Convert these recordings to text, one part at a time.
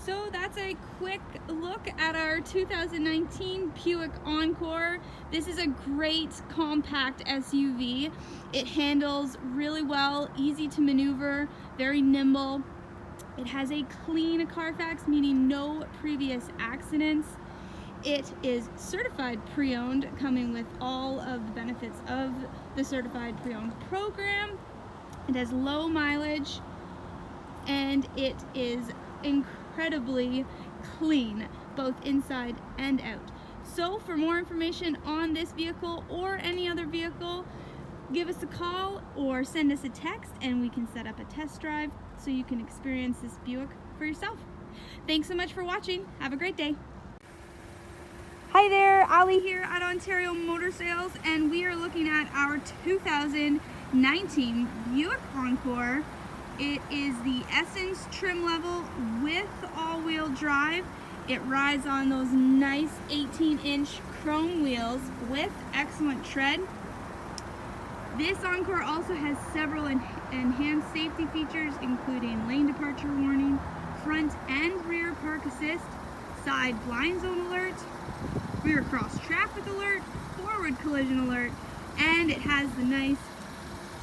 So that's a quick look at our 2019 Buick Encore. This is a great compact SUV. It handles really well, easy to maneuver, very nimble. It has a clean Carfax, meaning no previous accidents. It is certified pre-owned, coming with all of the benefits of the certified pre-owned program. It has low mileage and it is incredibly clean, both inside and out. So for more information on this vehicle or any other vehicle, give us a call or send us a text and we can set up a test drive so you can experience this Buick for yourself. Thanks so much for watching. Have a great day. Hi there, Ali here at Ontario Motor Sales, and we are looking at our 2019 Buick Encore. It is the Essence trim level with all-wheel drive. It rides on those nice 18-inch chrome wheels with excellent tread. This Encore also has several enhanced safety features, including lane departure warning, front and rear park assist, side blind zone alert, rear cross traffic alert, forward collision alert, and it has the nice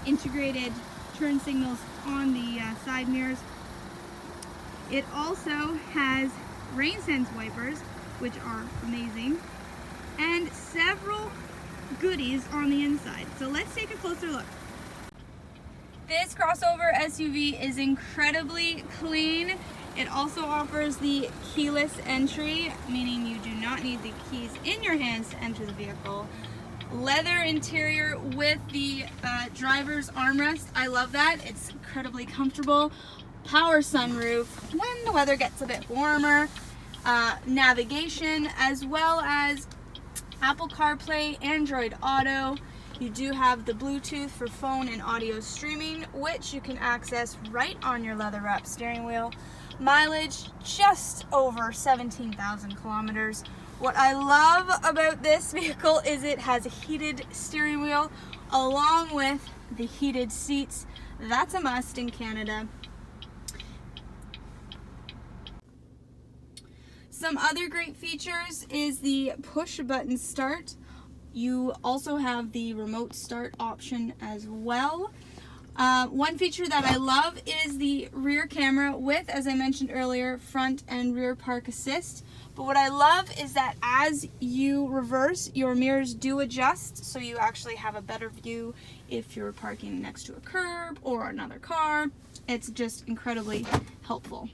integrated turn signals on the side mirrors. It also has rain sense wipers, which are amazing, and several goodies on the inside. So let's take a closer look. This crossover SUV is incredibly clean. It also offers the keyless entry, meaning you do not need the keys in your hands to enter the vehicle. Leather interior with the driver's armrest. I love that. It's incredibly comfortable. Power sunroof when the weather gets a bit warmer. Navigation, as well as Apple CarPlay, Android Auto. You do have the Bluetooth for phone and audio streaming, which you can access right on your leather-wrapped steering wheel. Mileage just over 17,000 kilometers. What I love about this vehicle is it has a heated steering wheel along with the heated seats. That's a must in Canada. Some other great features is the push button start. You also have the remote start option as well. One feature that I love is the rear camera with, as I mentioned earlier, front and rear park assist. But what I love is that as you reverse, your mirrors do adjust, so you actually have a better view if you're parking next to a curb or another car. It's just incredibly helpful.